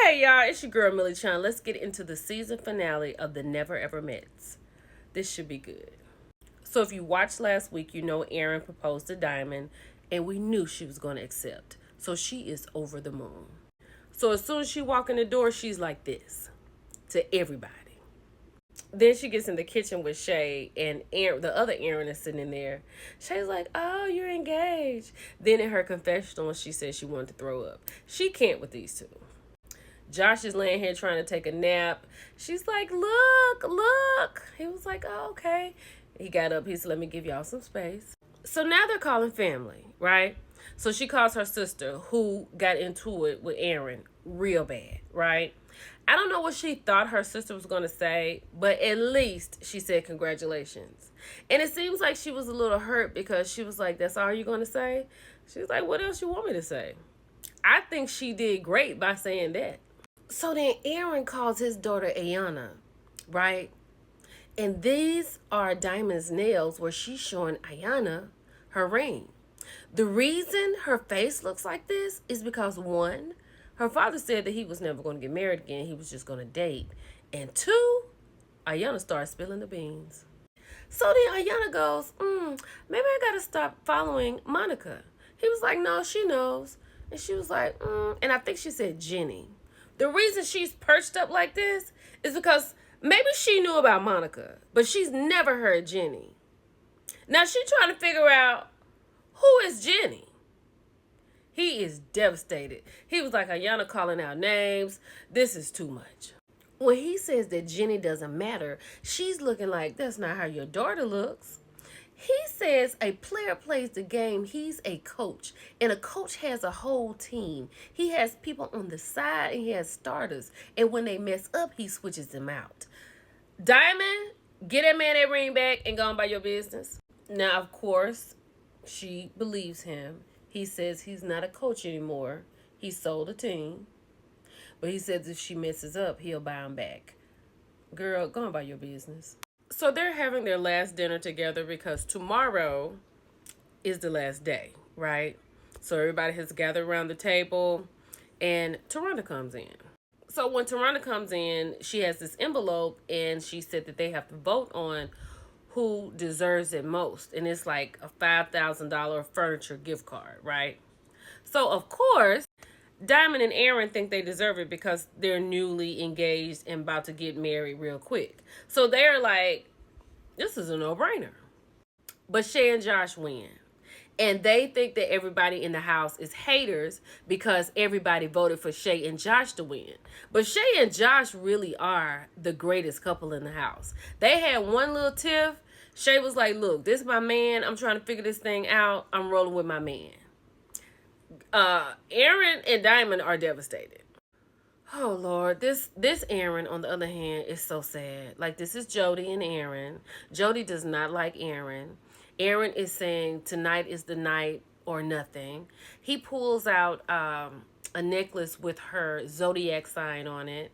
Hey y'all, it's your girl Millie Chan. Let's get into the season finale of the Never Ever Mets. This should be good. So if you watched last week, you know Erin proposed to Diamond and we knew she was going to accept. So she is over the moon. So as soon as she walk in the door, she's like this to everybody. Then she gets in the kitchen with Shay and Erin, the other Erin is sitting in there. Shay's like, "Oh, you're engaged." Then in her confessional, she said she wanted to throw up. She can't with these two. Josh is laying here trying to take a nap. She's like, "Look, look." He was like, "Oh, okay." He got up. He said, "Let me give y'all some space." So now they're calling family, right? So she calls her sister, who got into it with Erin real bad, right? I don't know what she thought her sister was going to say, but at least she said congratulations. And it seems like she was a little hurt because she was like, "That's all you're going to say?" She was like, "What else you want me to say?" I think she did great by saying that. So then Aaron calls his daughter Ayana, right? And these are Diamond's nails where she's showing Ayana her ring. The reason her face looks like this is because one, her father said that he was never going to get married again. He was just going to date. And two, Ayana started spilling the beans. So then Ayana goes, maybe I got to stop following Monica. He was like, "No, she knows." And she was like, and I think she said Jenny. The reason she's perched up like this is because maybe she knew about Monica, but she's never heard Jenny. Now she's trying to figure out who is Jenny. He is devastated. He was like, "Ayana calling out names. This is too much." When he says that Jenny doesn't matter, she's looking like, "That's not how your daughter looks." He says a player plays the game. He's a coach, and a coach has a whole team. He has people on the side, and he has starters. And when they mess up, he switches them out. Diamond, get that man that ring back and go on by your business. Now, of course, she believes him. He says he's not a coach anymore. He sold a team. But he says if she messes up, he'll buy him back. Girl, go on by your business. So they're having their last dinner together because tomorrow is the last day, right? So everybody has gathered around the table and Taronda comes in. So when Taronda comes in, she has this envelope and she said that they have to vote on who deserves it most. And it's like a $5,000 furniture gift card, right? So of course, Diamond and Aaron think they deserve it because they're newly engaged and about to get married real quick. So they're like, this is a no-brainer. But Shay and Josh win. And they think that everybody in the house is haters because everybody voted for Shay and Josh to win. But Shay and Josh really are the greatest couple in the house. They had one little tiff. Shay was like, "Look, this is my man. I'm trying to figure this thing out. I'm rolling with my man." Aaron and Diamond are devastated. Oh Lord, this Aaron on the other hand is so sad. Like, this is Jody and Aaron. Jody does not like Aaron. Aaron is saying tonight is the night or nothing. He pulls out a necklace with her zodiac sign on it.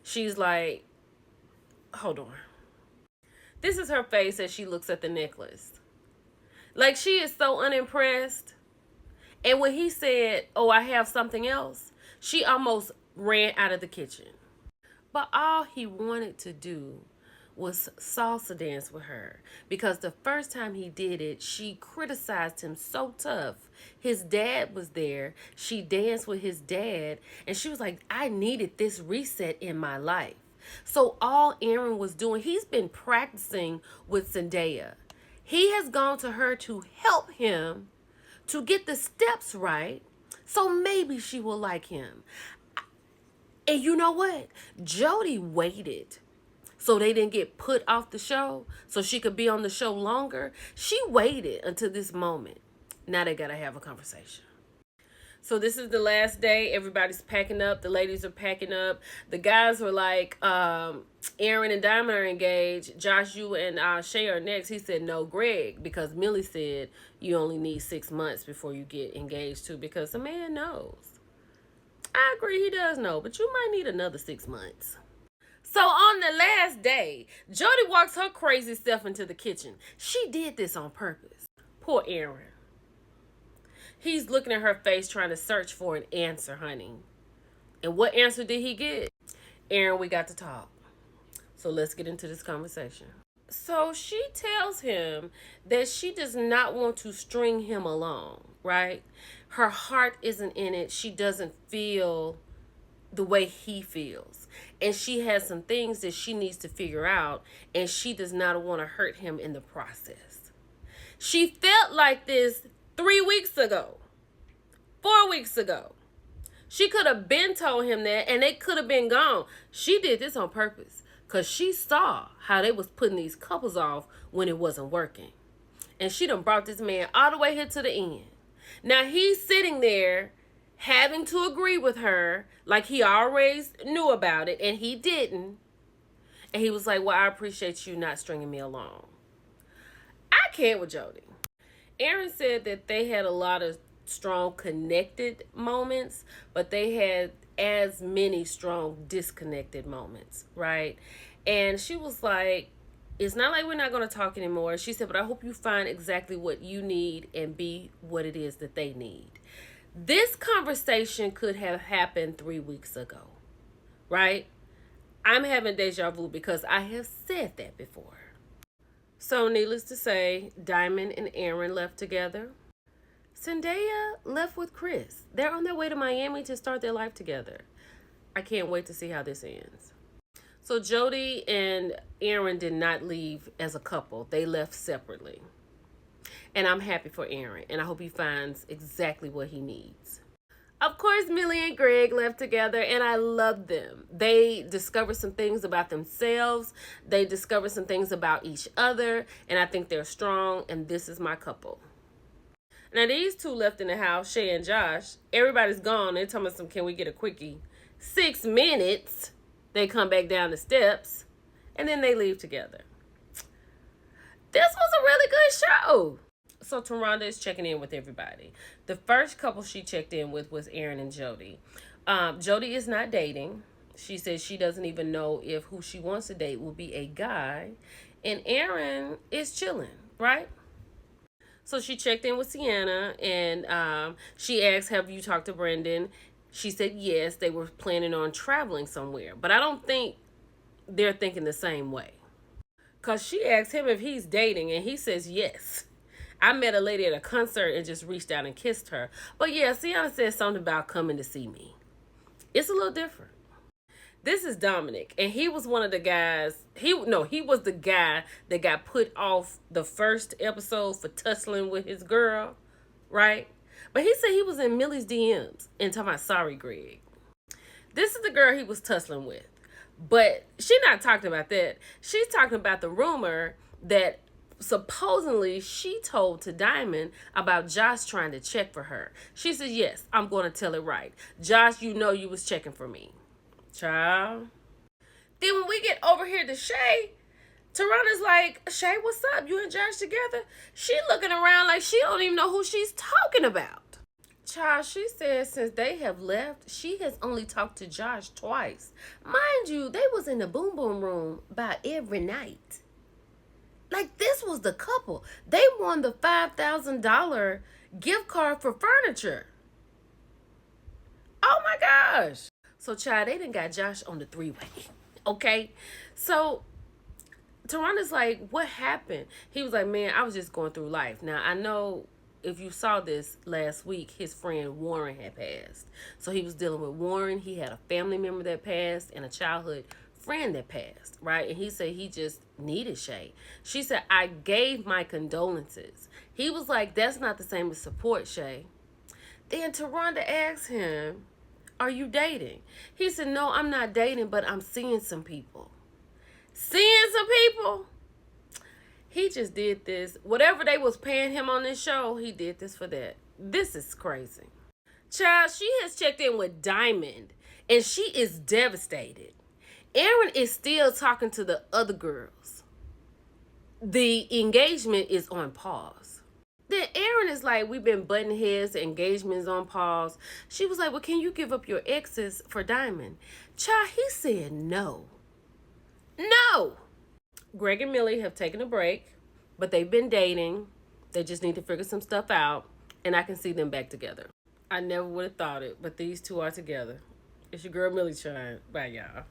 She's like, hold on. This is her face as she looks at the necklace. Like, she is so unimpressed. And when he said, "Oh, I have something else," she almost ran out of the kitchen. But all he wanted to do was salsa dance with her because the first time he did it, she criticized him so tough. His dad was there. She danced with his dad, and she was like, "I needed this reset in my life." So all Aaron was doing, he's been practicing with Zendaya. He has gone to her to help him to get the steps right, so maybe she will like him. And you know what? Jody waited so they didn't get put off the show, so she could be on the show longer. She waited until this moment. Now they gotta have a conversation. So this is the last day. Everybody's packing up. The ladies are packing up. The guys were like, Aaron and Diamond are engaged. Josh, you and Shay are next. He said, "No, Greg," because Millie said you only need 6 months before you get engaged too, because the man knows. I agree, he does know, but you might need another 6 months. So on the last day, Jody walks her crazy self into the kitchen. She did this on purpose. Poor Aaron. He's looking at her face trying to search for an answer, honey. And what answer did he get? Aaron, we got to talk. So let's get into this conversation. So she tells him that she does not want to string him along, right? Her heart isn't in it. She doesn't feel the way he feels. And she has some things that she needs to figure out, and she does not want to hurt him in the process. She felt like this 3 weeks ago, 4 weeks ago. She could have been told him that, and they could have been gone. She did this on purpose because she saw how they was putting these couples off when it wasn't working. And she done brought this man all the way here to the end. Now he's sitting there having to agree with her like he always knew about it, and he didn't. And he was like, well, I appreciate you not stringing me along. I can't with Jody. Aaron said that they had a lot of strong connected moments, but they had as many strong disconnected moments, right? And she was like, it's not like we're not going to talk anymore. She said, but I hope you find exactly what you need and be what it is that they need. This conversation could have happened 3 weeks ago, right? I'm having deja vu because I have said that before. So needless to say, Diamond and Aaron left together. Zendaya left with Chris. They're on their way to Miami to start their life together. I can't wait to see how this ends. So Jody and Aaron did not leave as a couple. They left separately. And I'm happy for Aaron, and I hope he finds exactly what he needs. Of course, Millie and Greg left together, and I love them. They discovered some things about themselves. They discovered some things about each other, and I think they're strong, and this is my couple. Now, these two left in the house, Shay and Josh. Everybody's gone. They're telling us, can we get a quickie? 6 minutes. They come back down the steps, and then they leave together. This was a really good show. So Taronda is checking in with everybody. The first couple she checked in with was Aaron and Jody. Jody is not dating. She says she doesn't even know if who she wants to date will be a guy. And Aaron is chilling, right? So she checked in with Sienna, and she asked, have you talked to Brendan? She said yes, they were planning on traveling somewhere. But I don't think they're thinking the same way. Because she asked him if he's dating, and he says yes. I met a lady at a concert and just reached out and kissed her. But yeah, Sienna said something about coming to see me. It's a little different. This is Dominic, and he was one of the guys. He was the guy that got put off the first episode for tussling with his girl, right? But he said he was in Millie's DMs and talking about, sorry, Greg. This is the girl he was tussling with. But she's not talking about that. She's talking about the rumor that supposedly she told to Diamond about Josh trying to check for her. She said, yes, I'm going to tell it right. Josh, you know you was checking for me. Child. Then when we get over here to Shay, Taronda's like, Shay, what's up? You and Josh together? She looking around like she don't even know who she's talking about. Child, she says since they have left, she has only talked to Josh twice. Mind you, they was in the boom boom room about every night. Like, this was the couple. They won the $5,000 gift card for furniture. Oh my gosh. So, child, they done got Josh on the 3-way. Okay? So, Taronda's like, what happened? He was like, man, I was just going through life. Now, I know if you saw this last week, his friend Warren had passed. So, he was dealing with Warren. He had a family member that passed and a childhood friend that passed, right? And he said he just needed Shay. She said, I gave my condolences. He was like, that's not the same as support, Shay. Then Taronda asked him, are you dating? He said, no, I'm not dating, but I'm seeing some people. Seeing some people? He just did this. Whatever they was paying him on this show, he did this for that. This is crazy. Child, she has checked in with Diamond, and she is devastated. Aaron is still talking to the other girls. The engagement is on pause. Then Aaron is like, we've been butting heads, the engagement's on pause. She was like, well, can you give up your exes for Diamond? Child, he said no. No. Greg and Millie have taken a break, but they've been dating. They just need to figure some stuff out, and I can see them back together. I never would have thought it, but these two are together. It's your girl Millie Shine. Bye, y'all.